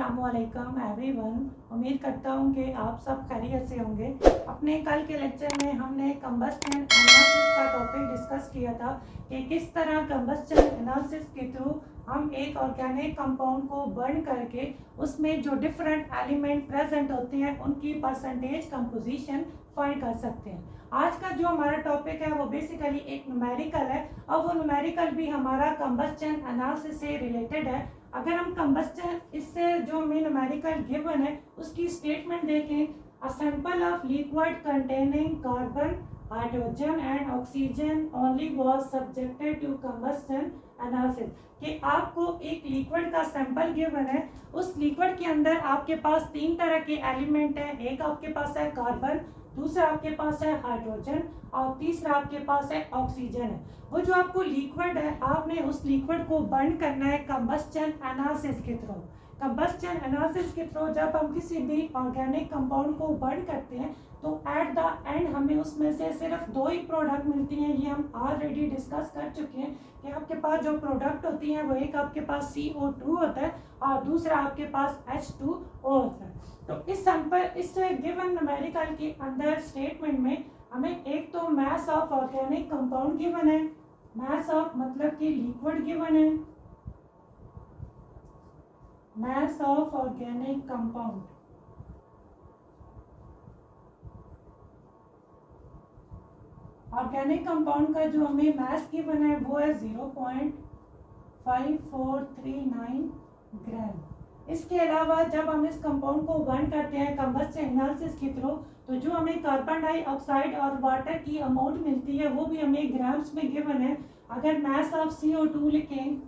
अस्सलामुअलैकुम एवरीवन। उम्मीद करता हूँ कि आप सब खैरियत से होंगे। अपने कल के लेक्चर में हमने कंबस्शन एनालिसिस का टॉपिक डिस्कस किया था कि किस तरह कंबस्शन एनालिसिस के थ्रू हम एक ऑर्गेनिक कंपाउंड को बर्न करके उसमें जो डिफरेंट एलिमेंट प्रेजेंट होते हैं उनकी परसेंटेज कंपोजिशन फाइंड कर सकते हैं। आज का जो हमारा टॉपिक है वो बेसिकली एक न्यूमेरिकल है और वो न्यूमेरिकल भी हमारा कंबस्शन एनालिसिस से रिलेटेड है। अगर हम कंबस्शन इससे जो हमें न्यूमेरिकल गिवन है उसकी स्टेटमेंट देखें, a sample of liquid containing carbon, hydrogen and oxygen only was subjected to combustion analysis. कि आपको एक लिक्विड का सैंपल गिवन है, उस लिक्विड के अंदर आपके पास तीन तरह के एलिमेंट हैं। एक आपके पास है कार्बन, दूसरा आपके पास है हाइड्रोजन और तीसरा आपके पास है ऑक्सीजन है। वो जो आपको लिक्विड है, आपने उस लिक्विड को बर्न करना है कंबस्शन एनालिसिस के थ्रू। कंबस्शन एनालिसिस के थ्रू जब हम किसी भी ऑर्गेनिक कंपाउंड को बर्न करते हैं तो एट द एंड हमें उसमें से सिर्फ दो ही प्रोडक्ट मिलती हैं। ये हम ऑलरेडी डिस्कस कर चुके हैं कि आपके पास जो प्रोडक्ट होती हैं वो एक आपके पास CO2 होता है और दूसरा आपके पास H2O होता है। तो इस गिवन न्यूमेरिकल के अंदर स्टेटमेंट में हमें एक तो mass of organic compound given है, मास ऑफ मतलब कि लिक्विड गिवन है, mass of organic compound. Organic compound का जो हमें मास गिवन है वो है 0.5439 ग्राम। इसके अलावा जब हम इस कंपाउंड को बर्न करते हैं कंबस्शन एनालिसिस के थ्रू तो जो हमें कार्बन डाइऑक्साइड और वाटर की अमाउंट मिलती है वो भी हमें ग्राम्स में गिवन है। अगर मास ऑफ CO2 लिखें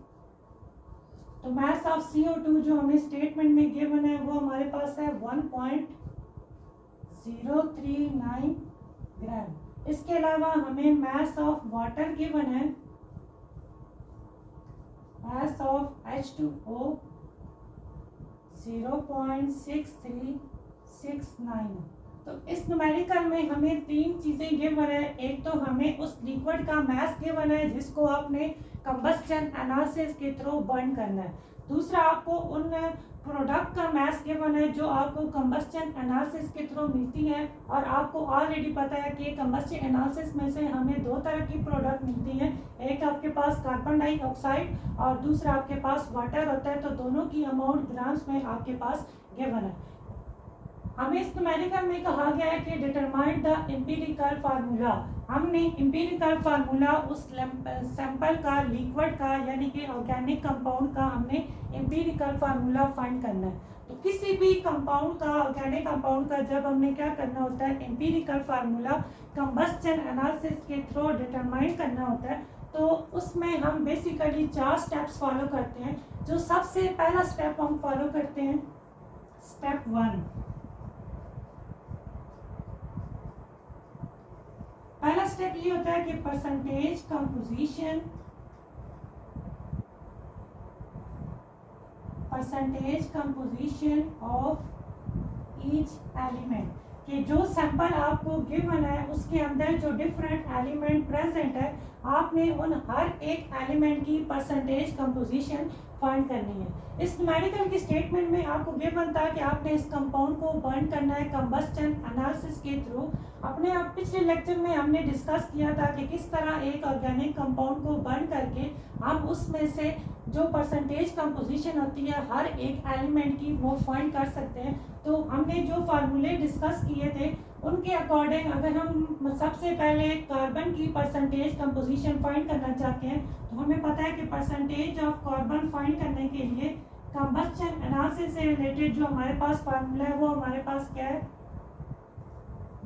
तो मास ऑफ CO2 जो हमें स्टेटमेंट में गिवन है वो हमारे पास है 1.039 ग्राम। इसके अलावा हमें मास ऑफ वाटर गिवन है, मास ऑफ H2O 0.6369। तो इस न्यूमेरिकल में हमें तीन चीजें गिवन है। एक तो हमें उस लिक्विड का मास गिवन है जिसको आपने कंबस्शन एनालिसिस के थ्रू बर्न करना है। दूसरा आपको उन प्रोडक्ट का मास गिवन है जो आपको कंबस्शन एनालिसिस के थ्रू मिलती है और आपको ऑलरेडी पता है कि कंबस्शन एनालिसिस में से हमें दो तरह की प्रोडक्ट मिलती हैं। एक आपके पास कार्बन डाइऑक्साइड और दूसरा आपके पास वाटर होता है। तो दोनों की अमाउंट ग्राम्स में आपके पास गिवन है। हमें इस न्यूमेरिकल में कहा गया है कि डिटरमाइन द एम्पिरिकल फार्मूला। हमने एम्पिरिकल फार्मूला उस सैंपल का लिक्विड का यानी कि ऑर्गेनिक कंपाउंड का हमने एम्पिरिकल फार्मूला फाइंड करना है। तो किसी भी कंपाउंड का ऑर्गेनिक कंपाउंड का जब हमने क्या करना होता है एम्पिरिकल फार्मूला कंबस्शन एनालिसिस के थ्रू डिटरमाइन करना होता है तो उसमें हम बेसिकली 4 स्टेप्स फॉलो करते हैं। जो सबसे पहला स्टेप हम फॉलो करते हैं स्टेप 1। पहला स्टेप ये होता है कि percentage composition of each element. कि जो सैंपल आपको गिवन है उसके अंदर जो डिफरेंट एलिमेंट प्रेजेंट है आपने उन हर एक एलिमेंट की परसेंटेज कंपोजिशन फाइंड करनी है। इस न्यूमेरिकल की स्टेटमेंट में आपको गिवन था कि आपने इस कंपाउंड को बर्न करना है कंबस्शन एनालिसिस के थ्रू। अपने आप पिछले लेक्चर में हमने डिस्कस किया था कि किस तरह एक ऑर्गेनिक कंपाउंड को बर्न करके हम उसमें से जो परसेंटेज कंपोजिशन होती है हर एक एलिमेंट की वो फाइंड कर सकते हैं। तो हमने जो फार्मूले डिस्कस किए थे उनके अकॉर्डिंग अगर हम सबसे पहले कार्बन की परसेंटेज कंपोजिशन फाइंड करना चाहते हैं तो हमें पता है कि परसेंटेज ऑफ कार्बन फाइंड करने के लिए कंबस्शन एनालिसिस से रिलेटेड जो हमारे पास फार्मूला है वो हमारे पास क्या है,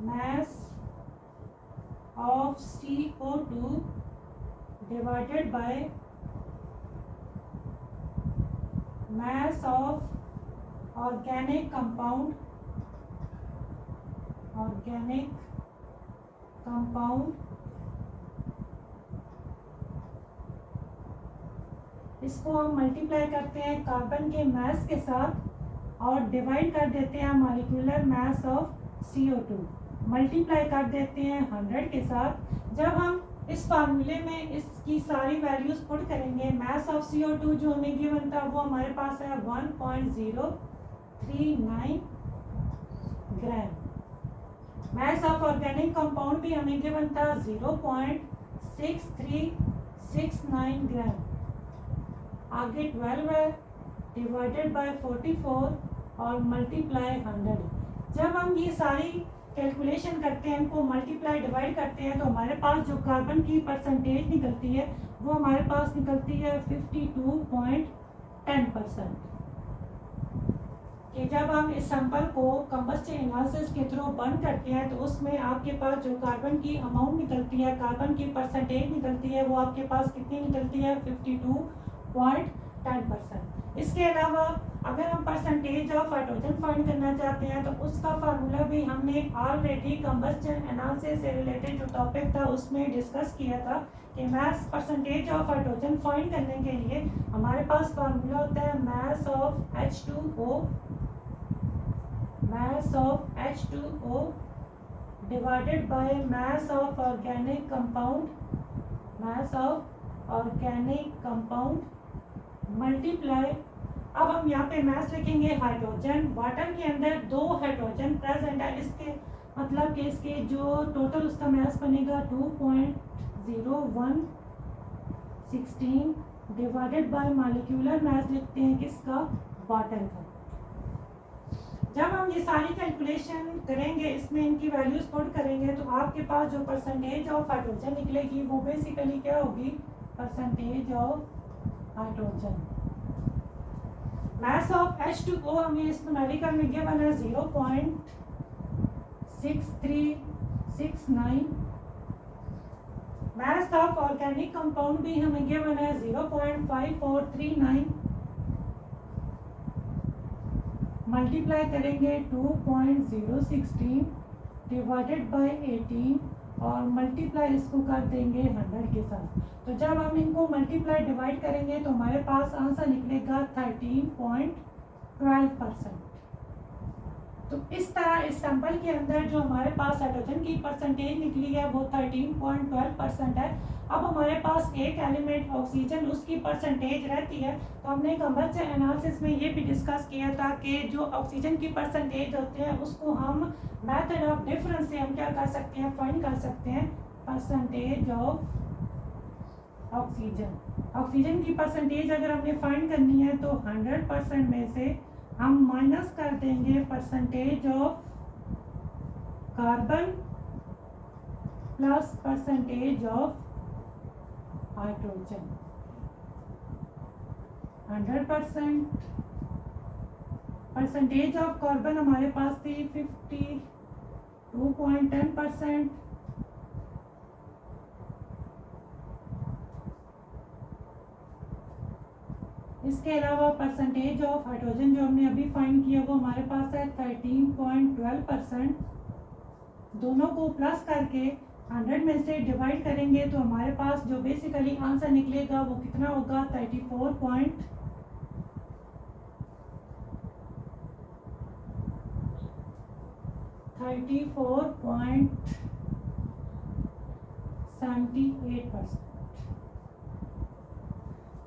mass of CO2 divided by mass of organic compound इसको हम मल्टीप्लाई करते हैं कार्बन के मास के साथ और डिवाइड कर देते हैं molecular mass of CO2, multiply कर देते हैं 100 के साथ। जब हम इस फार्मूले में इसकी सारी वैल्यूज पुट करेंगे, मास ऑफ CO2 जो हमें गिवन था वो हमारे पास है 1.0 39 ग्राम। मास ऑफ ऑर्गेनिक कंपाउंड भी हमें गिवन था 0.6369 ग्राम। आगे 12 है, डिवाइडेड बाय 44 और मल्टीप्लाई 100। जब हम ये सारी कैलकुलेशन करते हैं, इनको मल्टीप्लाई डिवाइड करते हैं, तो हमारे पास जो कार्बन की परसेंटेज निकलती है वो हमारे पास निकलती है 52.10%। कि जब हम इस सैंपल को कंबस्शन एनालिसिस के थ्रू बर्न करते हैं तो उसमें आपके पास जो कार्बन की अमाउंट निकलती है, कार्बन की परसेंटेज निकलती है, वो आपके पास कितनी निकलती है? 52.10%। इसके अलावा अगर हम परसेंटेज ऑफ हाइड्रोजन फाइंड करना चाहते हैं तो उसका फार्मूला भी हमने ऑलरेडी कंबस्शन एनालिसिस से रिलेटेड जो टॉपिक था उसमें डिस्कस किया था कि mass percentage of hydrogen find करने के लिए हमारे पास फार्मूला होता है mass of H2O divided by mass of organic compound multiply. अब हम यहाँ पे मास लिखेंगे हाइड्रोजन। वाटर के अंदर 2 हाइड्रोजन प्रेजेंट है, इसके मतलब कि इसके जो टोटल उसका मास बनेगा 2.0116 डिवाइडेड बाय मॉलिक्यूलर मास लिखते हैं किसका? वाटर का। जब हम ये सारी कैलकुलेशन करेंगे, इसमें इनकी वैल्यूज पुट करेंगे, तो आपके पास जो परसेंटेज ऑफ हाइड्रोजन निकलेगी वो बेसिकली क्या होगी? Percentage of hydrogen. Mass of H2O हमें इस न्यूमेरिकल में गिवन है 0.6369। मास ऑफ ऑर्गेनिक कंपाउंड भी हमें गिवन है 0.5439। मल्टीप्लाई करेंगे 2.016 डिवाइडेड बाय 18 और मल्टीप्लाई इसको कर देंगे 100 के साथ। तो जब हम इनको मल्टीप्लाई डिवाइड करेंगे तो हमारे पास आंसर निकलेगा 13.12%। तो इस तरह इस सैंपल के अंदर जो हमारे पास हाइड्रोजन की परसेंटेज निकली है वो 13.12% है। अब हमारे पास एक एलिमेंट ऑक्सीजन, उसकी परसेंटेज रहती है। तो हमने कंबस्शन एनालिसिस में ये भी डिस्कस किया था कि जो ऑक्सीजन की परसेंटेज होते हैं उसको हम मेथड ऑफ डिफरेंस से हम क्या कर सकते हैं? फाइंड कर सकते हैं परसेंटेज ऑफ ऑक्सीजन। ऑक्सीजन की परसेंटेज अगर हमने फाइंड करनी है तो 100% में से हम माइनस कर देंगे percentage of carbon plus percentage of hydrogen. 100% percentage of carbon हमारे पास थी 52.10%। इसके अलावा परसेंटेज ऑफ हाइड्रोजन जो हमने अभी फाइंड किया वो हमारे पास है 13.12%। दोनों को प्लस करके 100 में से डिवाइड करेंगे तो हमारे पास जो बेसिकली आंसर निकलेगा वो कितना होगा? 34.78%।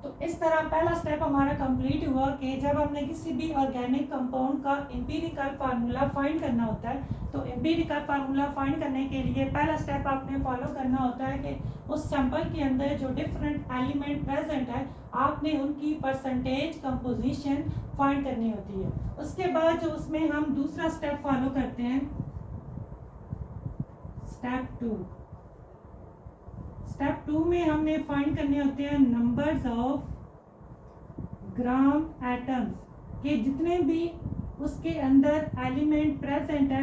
तो इस तरह पहला स्टेप हमारा कंप्लीट हुआ कि जब हमने किसी भी ऑर्गेनिक कंपाउंड का एम्पिरिकल फार्मूला फाइंड करना होता है, तो एम्पिरिकल फार्मूला फाइंड करने के लिए पहला स्टेप आपने फॉलो करना होता है कि उस सैंपल के अंदर जो डिफरेंट एलिमेंट प्रेजेंट है आपने उनकी परसेंटेज कंपोजिशन फाइंड करनी होती है। उसके बाद जो उसमें हम दूसरा स्टेप फॉलो करते हैं, स्टेप 2 में हमने फाइंड करने होते हैं नंबर्स ऑफ ग्राम एटम्स के जितने भी उसके अंदर एलिमेंट प्रेजेंट है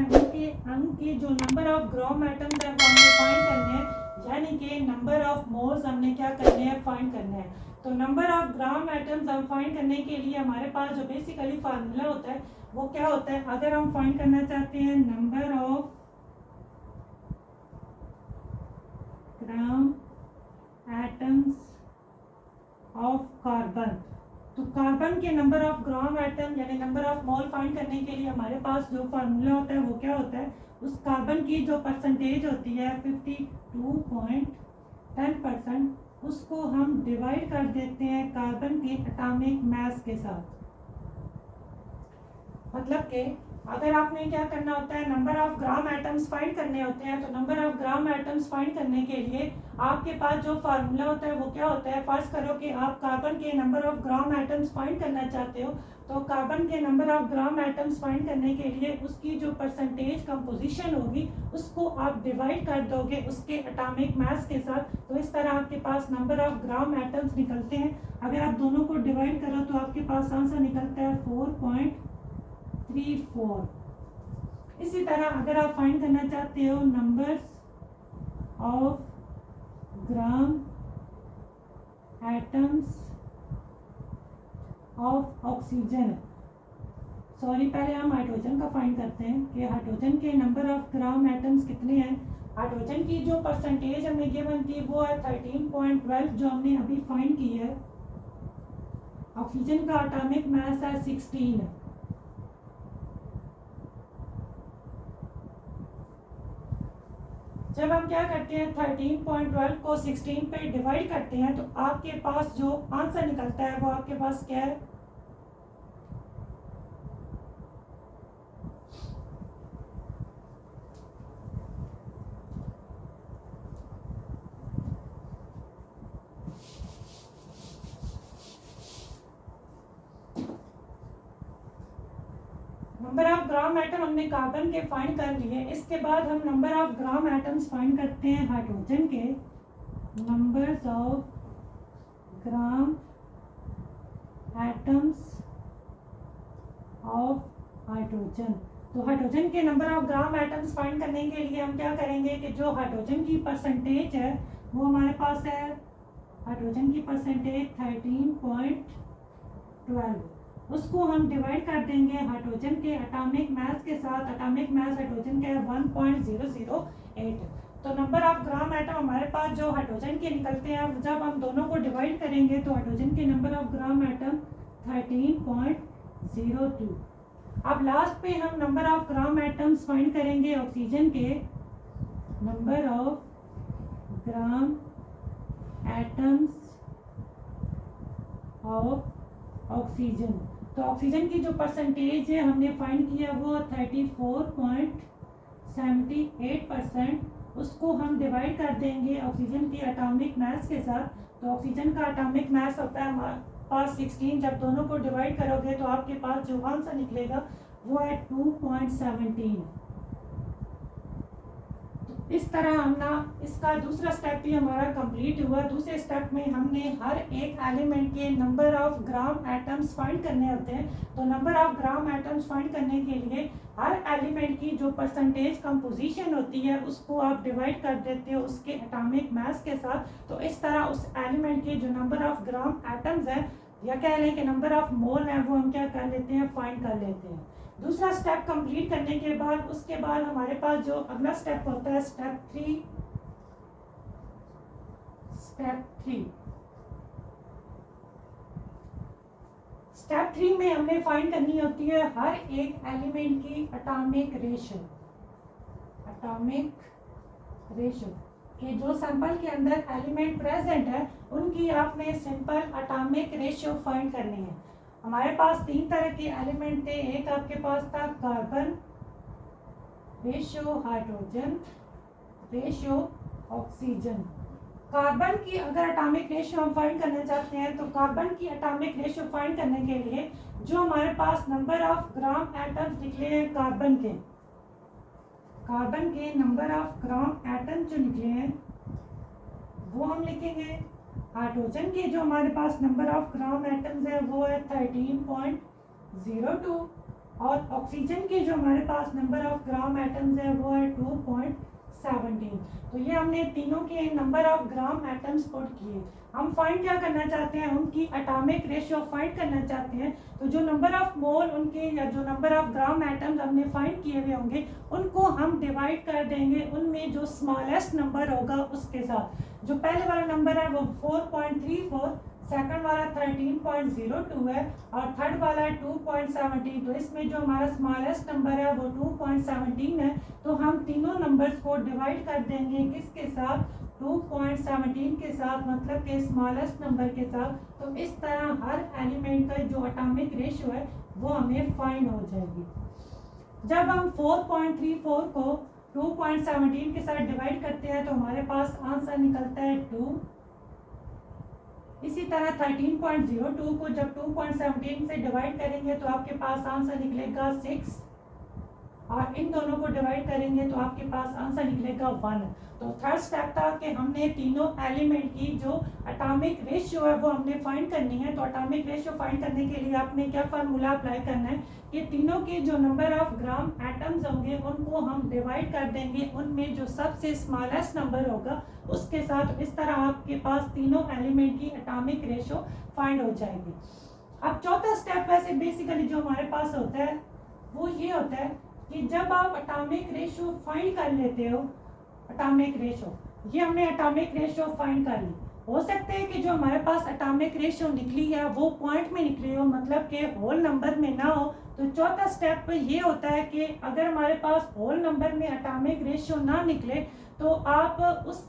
उनके जो नंबर ऑफ ग्राम एटम्स है वो हमने फाइंड करने हैं, यानी कि नंबर ऑफ मोल्स हमने क्या करने हैं? फाइंड करने हैं। तो नंबर ऑफ ग्राम एटम्स हम फाइंड करने के लिए हमारे पास जो बेसिकली फार्मूला होता है वो क्या होता है? अगर हम फाइंड करना चाहते हैं number of gram atoms of carbon, तो कार्बन के नंबर ऑफ ग्राम एटम यानी नंबर ऑफ मोल फाइंड करने के लिए हमारे पास जो फार्मूला होता है वो क्या होता है? उस कार्बन की जो परसेंटेज होती है 52.10%, उसको हम डिवाइड कर देते हैं कार्बन के एटॉमिक मास के साथ। मतलब कि अगर आपने क्या करना होता है, number of gram atoms find करने होते हैं, तो number of gram atoms find करने के लिए आपके पास जो फार्मूला होता है वो क्या होता है। फर्स्ट करो कि आप कार्बन के number of gram atoms find करना चाहते हो, तो कार्बन के number of gram atoms find करने के लिए उसकी जो परसेंटेज कंपोजिशन होगी उसको आप डिवाइड कर दोगे उसके एटॉमिक मास के साथ, तो इस तरह आपके पास नंबर ऑफ ग्राम एटम्स निकलते हैं। अगर आप दोनों को डिवाइड करो तो आपके पास आंसर निकलता है 4.34। इसी तरह अगर आप फाइंड करना चाहते हो numbers of gram atoms of oxygen, sorry पहले हम हाइड्रोजन का फाइंड करते हैं कि हाइड्रोजन के नंबर ऑफ ग्राम एटम्स कितने हैं। हाइड्रोजन की जो परसेंटेज हमें गिवन थी वो है 13.12 जो हमने अभी फाइंड की है। ऑक्सीजन का एटॉमिक मास है 16। जब हम क्या करते हैं 13.12 को 16 पे डिवाइड करते हैं तो आपके पास जो आंसर निकलता है वो आपके पास क्या है, नंबर ऑफ ग्राम एटम हमने कार्बन के फाइंड कर लिए। इसके बाद हम number of gram atoms find करते हैं हाइड्रोजन के। Numbers of gram atoms of hydrogen, तो हाइड्रोजन के number of gram atoms find करने के लिए हम क्या करेंगे कि जो हाइड्रोजन की परसेंटेज है वो हमारे पास है, हाइड्रोजन की परसेंटेज 13.12, उसको हम डिवाइड कर देंगे हाइड्रोजन के एटॉमिक मास के साथ। एटॉमिक मास हाइड्रोजन का है 1.008। तो नंबर ऑफ ग्राम एटम हमारे पास जो हाइड्रोजन के निकलते हैं, जब हम दोनों को डिवाइड करेंगे तो हाइड्रोजन के नंबर ऑफ ग्राम एटम 13.02। अब लास्ट पे हम number of gram atoms find करेंगे ऑक्सीजन के। Number of gram atoms of oxygen, तो ऑक्सीजन की जो परसेंटेज है हमने फाइंड किया वो 34.78%, उसको हम डिवाइड कर देंगे ऑक्सीजन की एटॉमिक मास के साथ। तो ऑक्सीजन का एटॉमिक मास होता है हमारे पास 16, जब दोनों को डिवाइड करोगे तो आपके पास जो आंसर निकलेगा वो है 2.17। इस तरह हम ना इसका दूसरा स्टेप भी हमारा कंप्लीट हुआ। दूसरे स्टेप में हमने हर एक एलिमेंट के number of gram atoms find करने होते हैं। तो number of gram atoms find करने के लिए हर एलिमेंट की जो परसेंटेज कंपोजिशन होती है उसको आप डिवाइड कर देते हो उसके एटॉमिक मास के साथ। तो इस तरह उस एलिमेंट के जो नंबर ऑफ ग्राम एटम्स है या कह लें कि नंबर ऑफ मोल है वो हम क्या कर लेते हैं, फाइंड कर लेते हैं। दूसरा स्टेप कंप्लीट करने के बाद उसके बाद हमारे पास जो अगला स्टेप होता है स्टेप थ्री में हमने फाइंड करनी होती है हर एक एलिमेंट की एटॉमिक रेशो कि जो सैंपल के अंदर एलिमेंट प्रेजेंट है उनकी आपने सिंपल एटॉमिक रेशियो फाइंड करनी है। हमारे पास 3 तरह के एलिमेंट थे। एक आपके पास था carbon ratio, hydrogen ratio, oxygen. Carbon की अगर एटॉमिक रेशियो हम फाइंड करना चाहते हैं तो कार्बन की एटॉमिक रेशियो फाइंड करने के लिए जो हमारे पास नंबर ऑफ ग्राम एटम्स निकले हैं कार्बन के नंबर ऑफ ग्राम एटम जो निकले हैं वो हम लिखेंगे। हाइड्रोजन के जो हमारे पास नंबर ऑफ ग्राम एटम्स है वो है 13.02 और ऑक्सीजन के जो हमारे पास नंबर ऑफ ग्राम एटम्स है वो है 2.17। तो ये हमने तीनों के number of gram atoms put किए। हम फाइंड क्या करना चाहते हैं, उनकी एटॉमिक रेशियो फाइंड करना चाहते हैं। तो जो नंबर ऑफ मोल उनके या जो नंबर ऑफ ग्राम एटम्स हमने फाइंड किए हुए होंगे उनको हम डिवाइड कर देंगे उनमें जो स्मॉलेस्ट नंबर होगा उसके साथ। जो पहले वाला नंबर है वो 4.34, सेकंड वाला 13.02 है और थर्ड वाला है 2.17। तो इसमें जो हमारा स्मॉलेस्ट नंबर है वो 2.17 है। तो हम तीनों नंबर्स को डिवाइड कर देंगे किसके साथ, 2.17 के साथ, मतलब के स्मॉलेस्ट नंबर के साथ। तो इस तरह हर एलिमेंट का जो एटॉमिक रेशियो है वो हमें फाइंड हो जाएगी। जब हम 4.34 को 2.17 के साथ डिवाइड करते हैं तो हमारे पास आंसर निकलता है 2। इसी तरह 13.02 को जब 2.17 से डिवाइड करेंगे तो आपके पास आंसर निकलेगा 6, और इन दोनों को डिवाइड करेंगे तो आपके पास आंसर निकलेगा 1। तो थर्ड स्टेप था कि हमने तीनों एलिमेंट की जो एटॉमिक रेशियो है वो हमने फाइंड करनी है। तो एटॉमिक रेशियो फाइंड करने के लिए आपने क्या फार्मूला अप्लाई करना है कि तीनों के जो नंबर ऑफ ग्राम एटम्स होंगे उनको हम डिवाइड कर देंगे उनमें जो सबसे स्मॉलेस्ट नंबर होगा उसके साथ। इस तरह आपके पास तीनों एलिमेंट की एटॉमिक रेशियो फाइंड हो जाएगी। अब चौथा स्टेप वैसे बेसिकली जो हमारे पास होता है वो ये होता है कि जब आप एटॉमिक रेशियो फाइंड कर लेते हो, एटॉमिक रेशियो ये हमने एटॉमिक रेशियो फाइंड कर ली। हो सकता है कि जो हमारे पास एटॉमिक रेशियो निकली है वो पॉइंट में निकली हो, मतलब कि होल नंबर में ना हो। तो चौथा स्टेप ये होता है कि अगर हमारे पास होल नंबर में एटॉमिक रेशियो ना निकले तो आप उस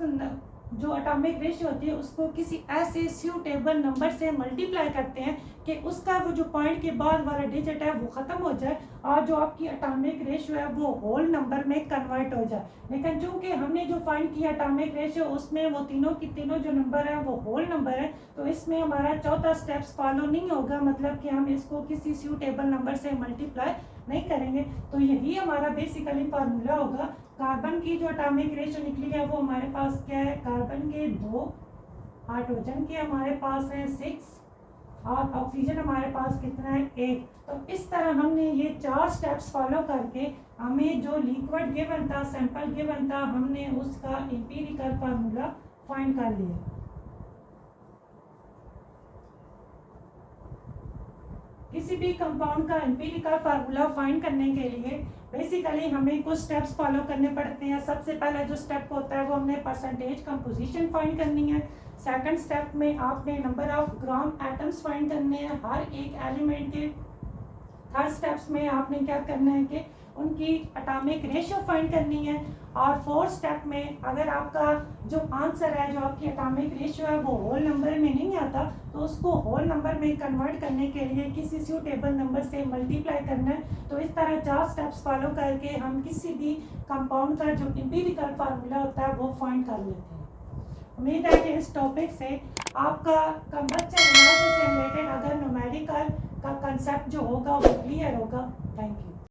जो एटॉमिक रेशियो होती है उसको किसी ऐसे सूटेबल नंबर से मल्टीप्लाई करते हैं कि उसका वो जो पॉइंट के बाद वाला डिजिट है वो ख़त्म हो जाए और जो आपकी एटॉमिक रेशियो है वो होल नंबर में कन्वर्ट हो जाए। लेकिन चूंकि हमने जो फाइंड किया एटॉमिक रेशियो उसमें वो तीनों की तीनों जो नंबर है वो होल नंबर है, तो इसमें हमारा चौथा स्टेप्स फॉलो नहीं होगा, मतलब कि हम इसको किसी सूटेबल नंबर से मल्टीप्लाई नहीं करेंगे। तो यही हमारा बेसिकली फार्मूला होगा। कार्बन की जो एटॉमिक रेशियो निकली है वो हमारे पास क्या है, कार्बन के 2, हाइड्रोजन के हमारे पास है 6 और ऑक्सीजन हमारे पास कितना है 1। तो इस तरह हमने ये 4 स्टेप्स फॉलो करके हमें जो लिक्विड गिवन था, सैंपल गिवन था, हमने उसका एम्पिरिकल फार्मूला फाइंड कर लिया। किसी भी कंपाउंड का एम्पिरिकल फार्मूला फाइंड करने के लिए बेसिकली हमें कुछ स्टेप्स फॉलो करने पड़ते हैं। सबसे पहला जो स्टेप होता है वो हमने परसेंटेज कंपोजिशन फाइंड करनी है। सेकंड स्टेप में आपने number of gram atoms find करने हैं हर एक एलिमेंट के। थर्ड स्टेप्स में आपने क्या करना है कि उनकी एटॉमिक रेशियो फाइंड करनी है। और फोर्थ स्टेप में अगर आपका जो आंसर है, जो आपकी एटॉमिक रेशियो है वो होल नंबर में नहीं आता तो उसको होल नंबर में कन्वर्ट करने के लिए किसी सूटेबल नंबर से मल्टीप्लाई करना है। तो इस तरह 4 स्टेप्स फॉलो करके हम किसी भी कंपाउंड का जो एम्पिरिकल फार्मूला होता है वो फाइंड कर लेते हैं। उम्मीद है कि इस टॉपिक से आपका कंबस्शन एनालिसिस से रिलेटेड अगर न्यूमेरिकल का कंसेप्ट जो होगा वो क्लियर होगा। Thank you.